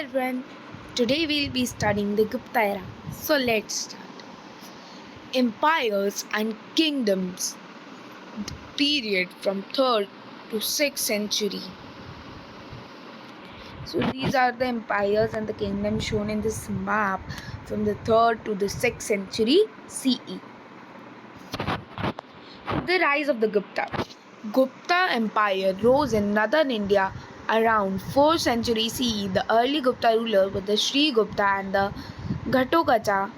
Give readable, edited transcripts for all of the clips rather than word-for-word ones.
everyone, today we'll be studying the Gupta era. So let's start. Empires and kingdoms, period from 3rd to 6th century. So these are the empires and the kingdoms shown in this map from the 3rd to the 6th century CE. The rise of the Gupta. Gupta Empire rose in northern India around 4th century CE. The early Gupta rulers were the Sri Gupta and the Ghatotkacha.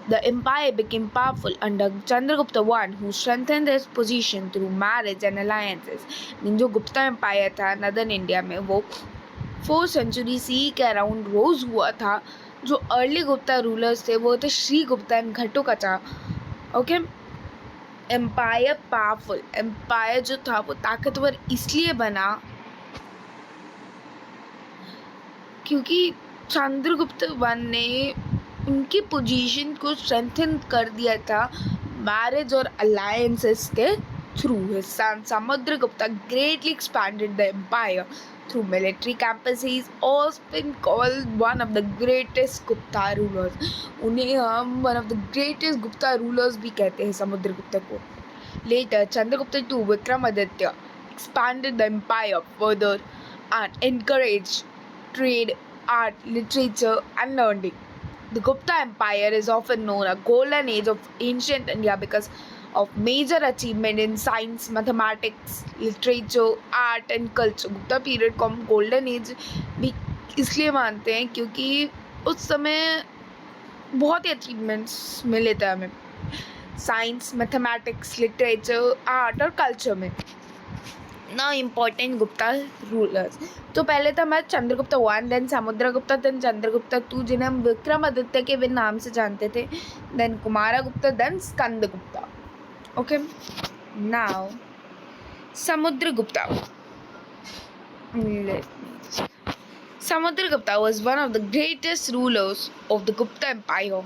The empire became powerful under Chandragupta I, who strengthened its position through marriage and alliances. जो Gupta empire था northern India में वो 4th century CE के around rose हुआ था. जो early Gupta rulers थे वो थे Shri Gupta and Ghatotkacha. Okay, empire powerful, empire जो था वो ताकतवर इसलिए बना क्योंकि चंद्रगुप्त वन ने उनकी पोजीशन को स्ट्रेंथन कर दिया था मैरिज और अलायंसेस के through. His son Samudragupta greatly expanded the empire through military campaigns. He is often called one of the greatest Gupta rulers. उन्हें हम one of the greatest Gupta rulers भी कहते हैं समुद्रगुप्त को. Later, Chandragupta II Vikramaditya expanded the empire further and encouraged trade, art, literature, and learning. The Gupta Empire is often known as a golden age of ancient India because of major achievement in science, mathematics, literature, art and culture. Gupta period को हम golden age भी इसलिए मानते हैं क्योंकि उस समय बहुत ही अचीवमेंट्स मिले थे हमें साइंस, मैथमेटिक्स, लिटरेचर, आर्ट और कल्चर में. ना इम्पोर्टेंट गुप्ता रूलर्स तो पहले था हमारा Chandragupta one, then Samudragupta, then Chandragupta two जिन्हें हम विक्रमादित्य के भी नाम से जानते थे, then Kumaragupta, then Skandagupta. Okay, now Samudragupta. Samudragupta was one of the greatest rulers of the Gupta Empire.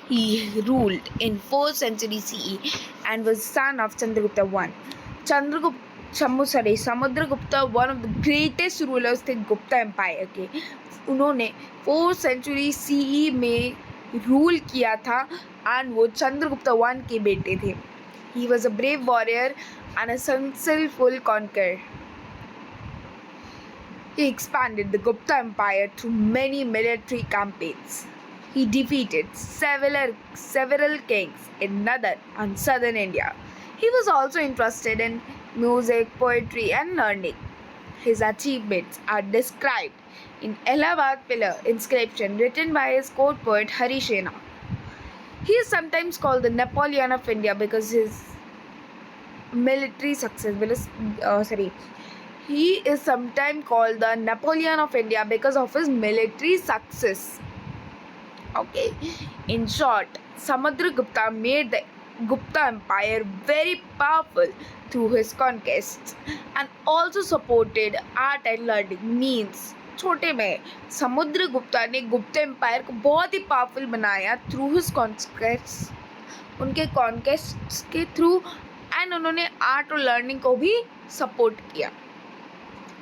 He ruled in 4th century CE and was son of Chandragupta I. Samudragupta one of the greatest rulers थे Gupta empire के. उन्होंने 4th century CE में rule किया था and वो Chandragupta I के बेटे थे. He was a brave warrior and a successful conquer. He expanded the Gupta Empire through many military campaigns. He defeated several kings in northern and southern India. He was also interested in music, poetry, and learning. His achievements are described in Allahabad Pillar inscription written by his court poet Hari Sena. He is sometimes called the Napoleon of India because his military success. He is sometimes called the Napoleon of India because of his military success. Okay, in short, Samudragupta made the Gupta Empire very powerful through his conquests and also supported art and learning. Means छोटे में समुद्रगुप्ता ने Gupta empire को बहुत ही powerful बनाया through his कॉन्क्वेस्ट्स, उनके कॉन्क्वेस्ट्स के through, and उन्होंने art और लर्निंग को भी सपोर्ट किया.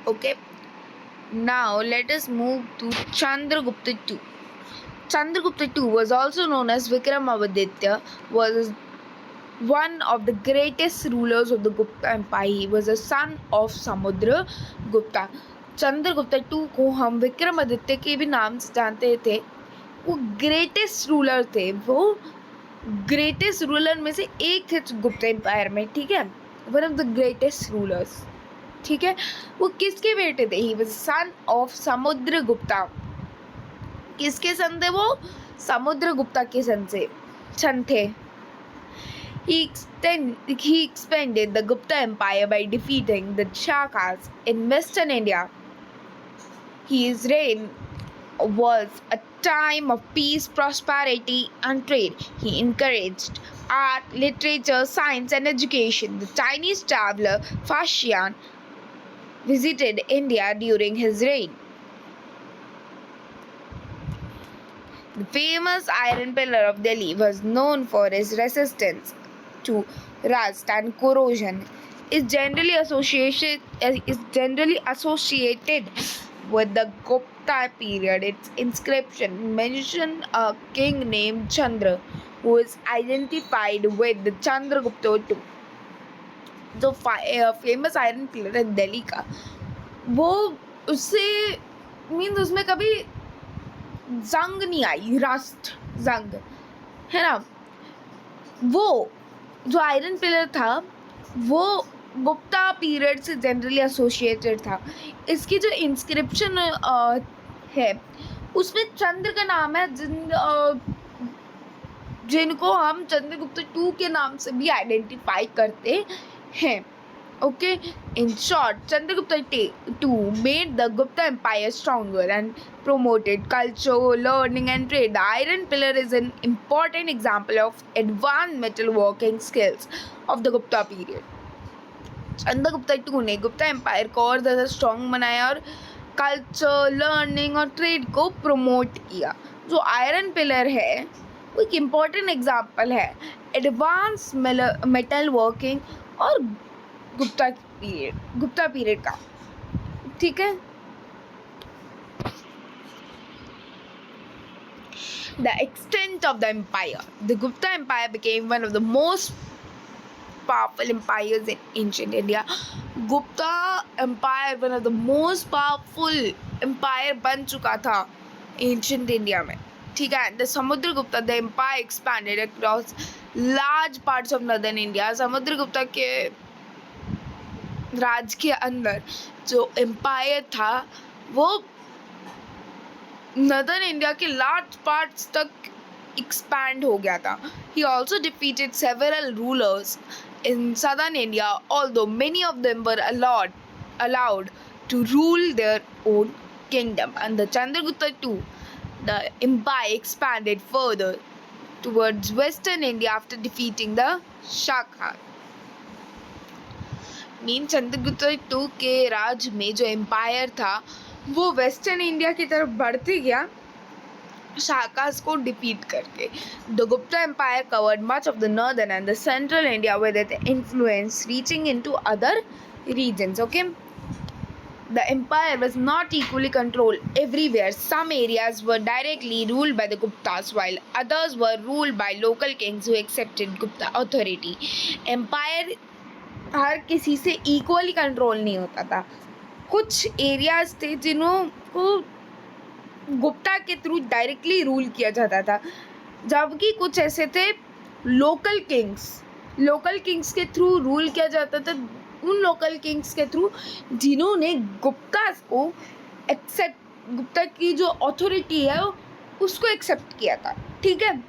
Okay, now let us move to Chandragupta II. Chandragupta II was also known as Vikramaditya, was one of the greatest rulers of the Gupta Empire. He was a son of Samudragupta. Chandragupta II को हम विक्रमादित्य के भी नाम से जानते थे. वो greatest ruler थे. वो ग्रेटेस्ट रूलर में से एक थे गुप्ता एम्पायर में. ठीक है, one of the greatest rulers. ठीक है, वो किसके बेटे थे? He was son of Samudragupta. किसके सन थे वो? समुद्रगुप्ता के सन थे. He expanded the Gupta Empire by defeating the Shakas in western India. His reign was a time of peace, prosperity, and trade. He encouraged art, literature, science, and education. The Chinese traveler Fashian visited India during his reign. The famous Iron Pillar of Delhi was known for its resistance to rust and corrosion. Is generally associated with the Gupta Gupta period. Its inscription mention a king named Chandra, who is identified with the Chandragupta II. जो famous iron pillar है दिल्ली का, वो उससे means उसमें कभी जंग नहीं आई, rust जंग है ना। वो जो आयरन पिलर था वो गुप्ता पीरियड से जनरली एसोसिएटेड था। इसकी जो इंस्क्रिप्शन है उसमें चंद्र का नाम है, जिनको हम चंद्रगुप्त टू के नाम से भी आइडेंटिफाई करते हैं। Okay, in short, Chandragupta II made the Gupta Empire stronger and promoted culture, learning, and trade. The Iron Pillar is an important example of advanced metalworking skills of the Gupta period. Chandragupta II ने Gupta empire को और ज़्यादा strong बनाया और culture, learning और trade को promote किया। जो आयरन पिलर है वो एक इम्पॉर्टेंट एग्जाम्पल है एडवांस मेटल वर्किंग और गुप्ता पीरियड का। ठीक है। The extent of the empire. The Gupta Empire became one of the most powerful empires in ancient India. Gupta Empire one of the most powerful empire बन चुका था ancient India में। ठीक है। The Samudragupta, the empire expanded across large parts of northern India. Samudragupta के राज के अंदर जो एम्पायर था वो नदर्न इंडिया के लार्ज पार्ट्स तक एक्सपैंड हो गया था। He also defeated several rulers in southern India, although many of them were allowed to rule their own kingdom. Under Chandragupta II, the empire expanded further towards western India after defeating the Shaka. Mean Chandragupta II के राज में जो empire था वो western India की तरफ बढ़ते गया शाकास को डिफीट करके। The Gupta empire covered much of the northern and the central India with its influence reaching into other regions. Okay, the empire was not equally controlled everywhere. Some areas were directly ruled by the Guptas while others were ruled by local kings who accepted Gupta authority. Empire हर किसी से equally control नहीं होता था। कुछ areas थे जिन्हों को गुप्ता के थ्रू डायरेक्टली रूल किया जाता था, जबकि कुछ ऐसे थे लोकल किंग्स के थ्रू रूल किया जाता था। उन लोकल किंग्स के थ्रू जिन्होंने गुप्ता को गुप्ता की जो अथॉरिटी है उसको एक्सेप्ट किया था। ठीक है।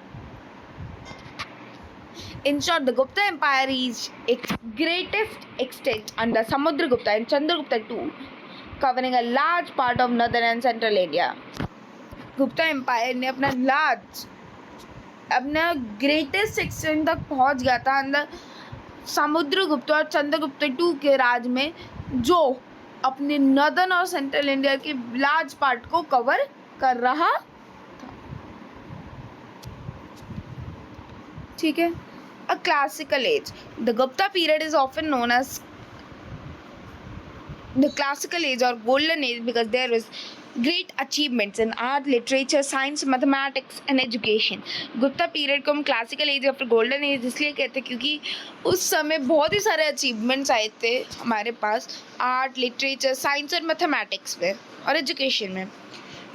In short, the Gupta Empire reached its greatest extent under Samudragupta and Chandragupta II, covering a large part of northern and central India. Gupta Empire ने अपना ग्रेटेस्ट एक्सटेंट तक पहुंच गया था अंदर समुद्रगुप्त और चंद्रगुप्त II के राज में, जो अपने नॉर्दर्न और सेंट्रल इंडिया के लार्ज पार्ट को कवर कर रहा था। ठीक है। A classical age. The Gupta period is often known as the classical age or golden age because there is great achievements in art, literature, science, mathematics and education. Gupta period को हम classical age या फिर golden age इसलिए कहते हैं क्योंकि उस समय बहुत ही सारे achievements आए थे हमारे पास art, literature, science और mathematics में और education में।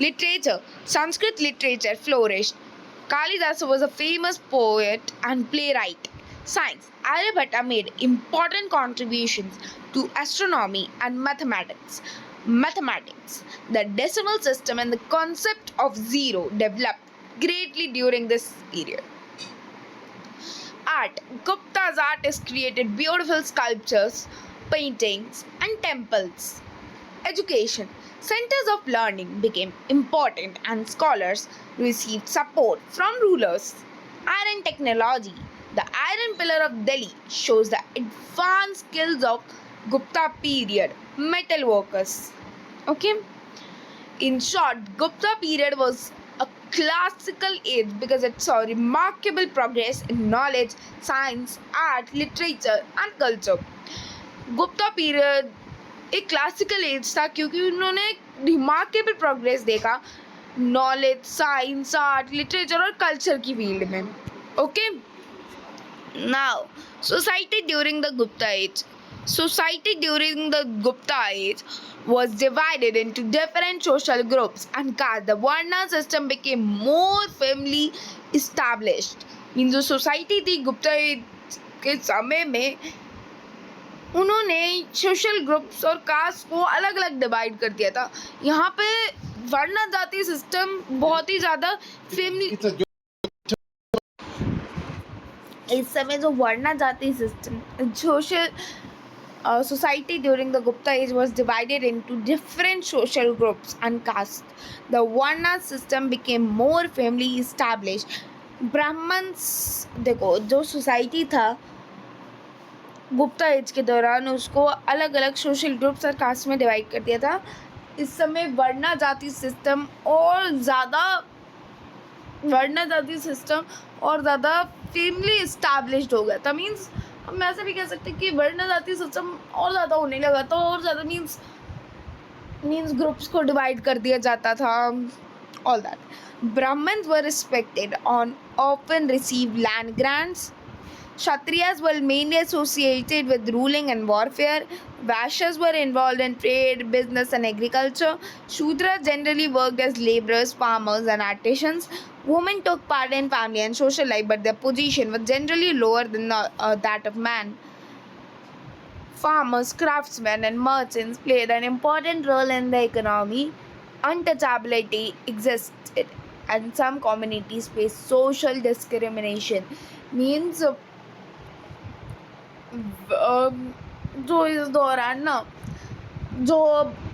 Literature, Sanskrit literature flourished. Kalidasa was a famous poet and playwright. Science, Aryabhatta made important contributions to astronomy and mathematics. Mathematics, the decimal system and the concept of zero developed greatly during this period. Art, Gupta's artists created beautiful sculptures, paintings, and temples. Education, centers of learning became important and scholars received support from rulers. Iron technology, the iron pillar of Delhi shows the advanced skills of Gupta period metal workers. Okay, in short, Gupta period was a classical age because it saw remarkable progress in knowledge, science, art, literature and culture. Gupta period एक classical age था क्योंकि उन्होंने remarkable progress देखा knowledge, science, art, literature और culture की field में. Okay. Now, society during the Gupta age. Society during the Gupta age was divided into different social groups and caste. The Varna system became more firmly established. Mean जो society थी Gupta as के समय में उन्होंने social groups और cast को अलग अलग डिवाइड कर दिया था. यहाँ पे वर्ण जाति सिस्टम बहुत ही ज़्यादा फैमिली. इस समय जो वर्ण जाति system social society during the Gupta age was divided into different social groups and castes. The Varna system became more firmly established. Brahmins देखो जो सोसाइटी था गुप्ता एज के दौरान उसको अलग अलग सोशल ग्रुप्स और कास्ट में डिवाइड कर दिया था. इस समय वर्ण जाति सिस्टम और ज़्यादा फर्मली इस्टेब्लिश्ड हो गया था. मीन्स हम ऐसे भी कह सकते हैं कि वर्ण जाति सिस्टम और ज़्यादा होने लगा था और ज़्यादा मीन्स ग्रुप्स को डिवाइड कर दिया जाता था. All that. Brahmins were respected and often received land grants. Kshatriyas were mainly associated with ruling and warfare. Vaishyas were involved in trade, business, and agriculture. Shudras generally worked as laborers, farmers, and artisans. Women took part in family and social life, but their position was generally lower than that of man. Farmers, craftsmen, and merchants played an important role in the economy. Untouchability existed, and some communities faced social discrimination. Means जो इस दौरान ना जो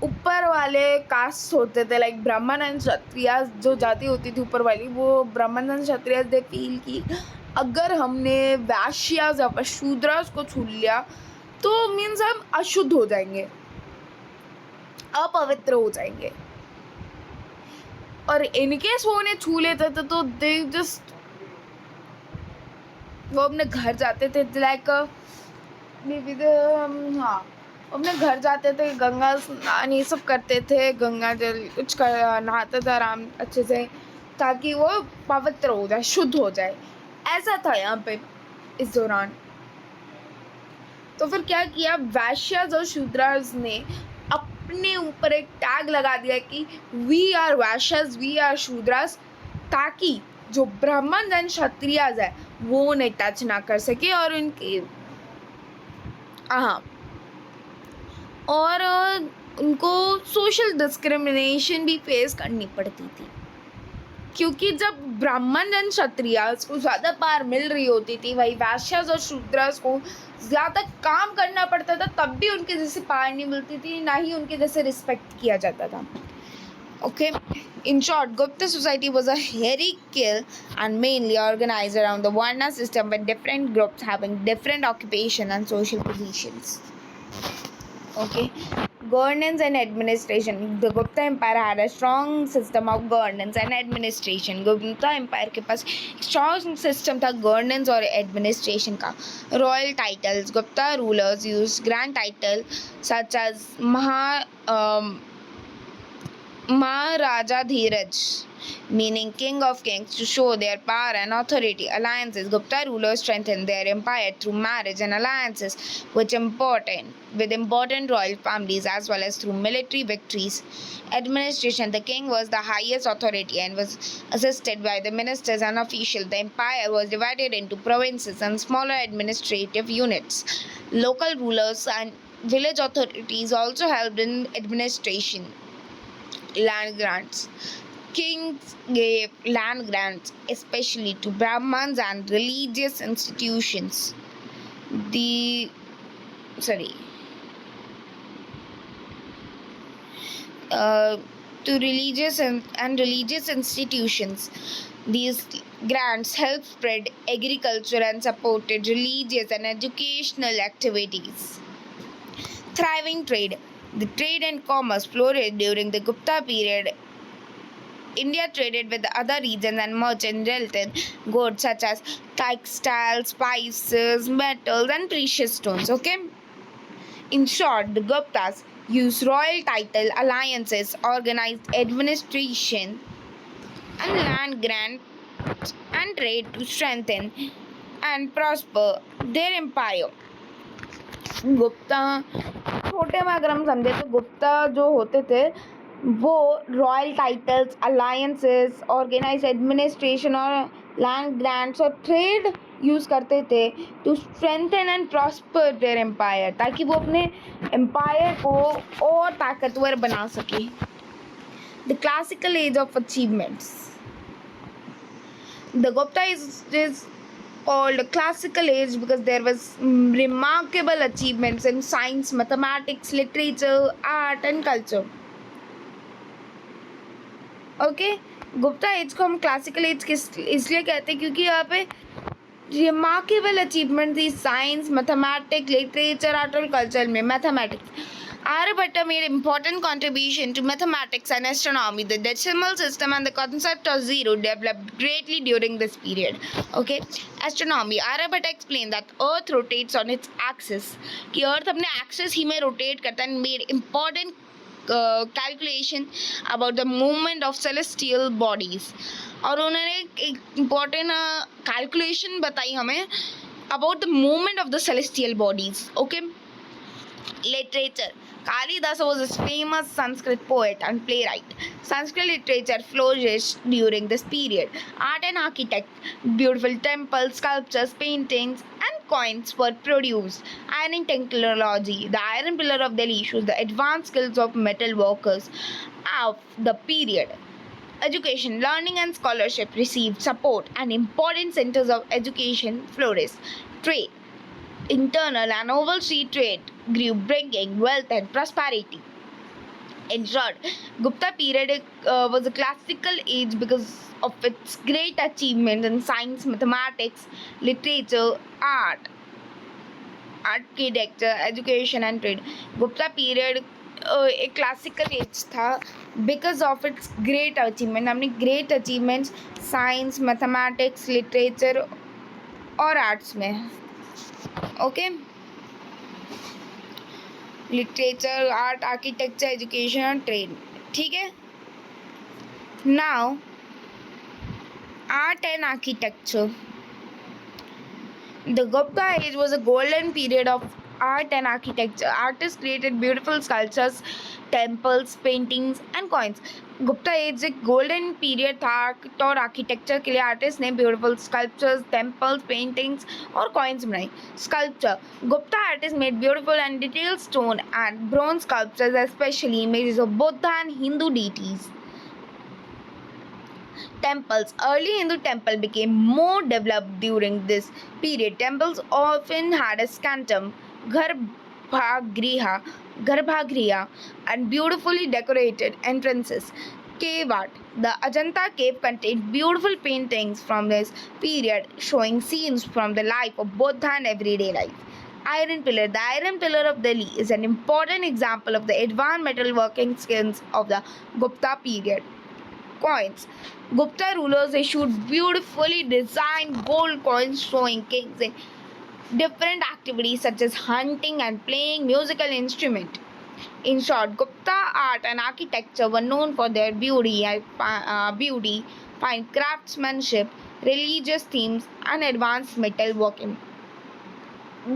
ऊपर वाले cast होते थे like ब्राह्मण एंड क्षत्रिय जो जाति होती थी ऊपर वाली वो ब्राह्मण एंड क्षत्रिय दे फील की अगर हमने वैश्यास या शूद्रास को छू लिया तो मीन्स हम अशुद्ध हो जाएंगे, अपवित्र हो जाएंगे. और इनकेस वो उन्हें छू लेते थे तो दे जस्ट वो अपने घर जाते थे लाइक हाँ अपने घर जाते थे, गंगा स्नान ये सब करते थे, गंगा जल कुछ नहाते थे आराम अच्छे से ताकि वो पवित्र हो जाए, शुद्ध हो जाए. ऐसा था यहाँ पे इस दौरान. तो फिर क्या किया वैश्यास और शूद्रास ने अपने ऊपर एक टैग लगा दिया कि we are Vaishyas, we are Shudras, ताकि जो ब्राह्मण एंड क्षत्रियास है वो उन्हें टच ना कर सके और उनकी और उनको सोशल डिस्क्रिमिनेशन भी फेस करनी पड़ती थी क्योंकि जब ब्राह्मण एंड क्षत्रियास को ज़्यादा पार मिल रही होती थी वही वैश्यास और शूद्रास को ज़्यादा काम करना पड़ता था, तब भी उनके जैसे पार नहीं मिलती थी, ना ही उनके जैसे रिस्पेक्ट किया जाता था. Okay, in short, Gupta society was a hierarchical and mainly organized around the Varna system with different groups having different occupation and social positions. Okay, governance and administration. The Gupta Empire had a strong system of governance and administration. Gupta Empire के पास strong system था governance और administration का. Royal titles. Gupta rulers used grand title such as Maharaja Dheeraj, meaning king of kings, to show their power and authority. Alliances. Gupta rulers strengthened their empire through marriage and alliances with important royal families as well as through military victories. Administration. The king was the highest authority and was assisted by the ministers and officials. The empire was divided into provinces and smaller administrative units. Local rulers and village authorities also helped in administration. Land grants. Kings gave land grants especially to Brahmins and religious institutions. To religious and religious institutions. These grants helped spread agriculture and supported religious and educational activities. Thriving trade. The trade and commerce flourished during the Gupta period. India traded with other regions and merchants dealt in goods such as textiles, spices, metals, and precious stones. Okay. In short, the Guptas use royal title, alliances, organized administration, and land grants and trade to strengthen and prosper their empire. Gupta छोटे में अगर हम समझे तो गुप्ता जो होते थे वो royal titles, alliances, organise administration और लैंड ग्रांट्स और ट्रेड यूज़ करते थे to strengthen and prosper their empire, ताकि वो अपने एम्पायर को और ताकतवर बना सके. The classical age of achievements. The Gupta is called a classical age because there was remarkable achievements in science, mathematics, literature, art and culture. Okay, Gupta age को हम क्लासिकल एज इसलिए कहते हैं क्योंकि यहाँ पे रिमार्केबल अचीवमेंट थी साइंस, मैथमेटिक्स, लिटरेचर, आर्ट और कल्चर में. Mathematics. Aryabhatta made important contribution to mathematics and astronomy. The decimal system and the concept of zero developed greatly during this period. Okay, astronomy. Aryabhatta explained that Earth rotates on its axis. कि Earth अपने axis ही में rotate करता है and made important calculation about the movement of celestial bodies. और उन्होंने एक important calculation बताई हमें about the movement of the celestial bodies. Okay. Literature. Kalidas was a famous Sanskrit poet and playwright. Sanskrit literature flourished during this period. Art and architecture, beautiful temples, sculptures, paintings, and coins were produced. Iron technology. The iron pillar of Delhi shows the advanced skills of metal workers of the period. Education, learning and scholarship received support, and important centers of education flourished. Trade. Internal and overseas trade grew, bringing wealth and prosperity. In short, Gupta period was a classical age because of its great achievements in science, mathematics, literature, art, architecture, education and trade. Gupta period एक classical age था because of its great achievement. हमने great achievements science, mathematics, literature और arts में. Okay, literature, art, architecture, education और trade. ठीक है. Now art and architecture. The Gupta age was a golden period of art and architecture. Artists created beautiful sculptures, temples, paintings and coins. Gupta age एक golden period था art और architecture के लिए. Artist ने beautiful sculptures, temples, paintings और coins बनाई. Sculpture. Gupta artist made beautiful and detailed stone and bronze sculptures, especially images of Buddha and Hindu deities. Temples. Early Hindu temple became more developed during this period. Temples often had a scantum, garbhagriha, and beautifully decorated entrances. Cave art. The Ajanta cave contained beautiful paintings from this period showing scenes from the life of Buddha and everyday life. Iron pillar. The iron pillar of Delhi is an important example of the advanced metalworking skills of the Gupta period. Coins. Gupta rulers issued beautifully designed gold coins showing kings in different activities such as hunting and playing musical instrument. In short, Gupta art and architecture were known for their beauty, fine craftsmanship, religious themes, and advanced metalworking.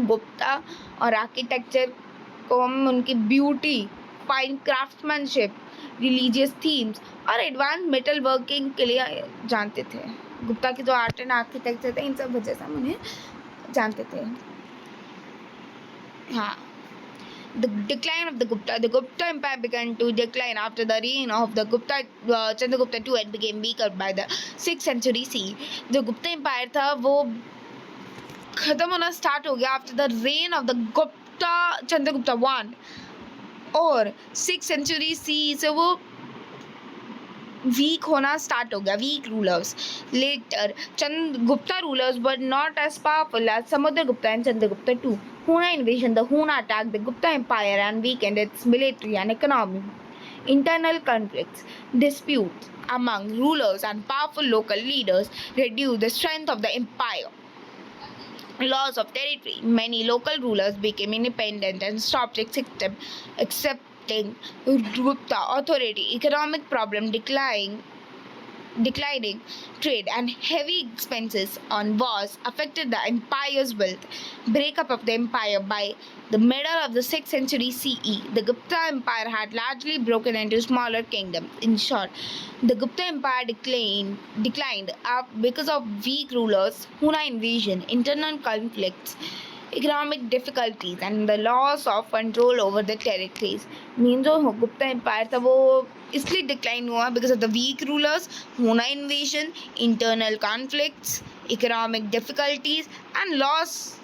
Gupta और architecture को हम उनकी beauty, fine craftsmanship, religious themes और advance metal working के लिए जानते थे. गुप्ता की जो आर्ट एंड आर्किटेक्चर थे इन सब वजह से हम उन्हें जानते थे. हाँ. The decline of the Gupta Empire began to decline after the reign of the Chandragupta II and became weaker by the 6th century CE. जो गुप्ता एम्पायर था वो खत्म होना स्टार्ट हो गया after the rain of the Chandragupta I, और 6th century CE से वो वीक होना स्टार्ट हो गया. Weak rulers. Later Gupta rulers were not as powerful as Samudragupta and Chandragupta II. Huna invasion. The Huna attacked the Gupta Empire and weakened its military and economy. Internal conflicts. Disputes among rulers and powerful local leaders reduced the strength of the empire. Loss of territory. Many local rulers became independent and stopped affecting Gupta authority. Economic problem declining trade and heavy expenses on wars affected the empire's wealth. Breakup of the empire by the middle of the 6th century CE. The Gupta Empire had largely broken into smaller kingdoms. In short, the Gupta Empire declined up because of weak rulers, Huna invasion, internal conflicts, economic difficulties, and the loss of control over the territories. Mean जो Gupta empire था वो इसलिए decline हुआ because of the weak rulers, Huna invasion, internal conflicts, economic difficulties, and loss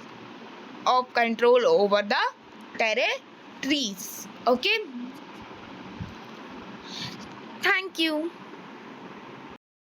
of control over the territories. Okay, thank you.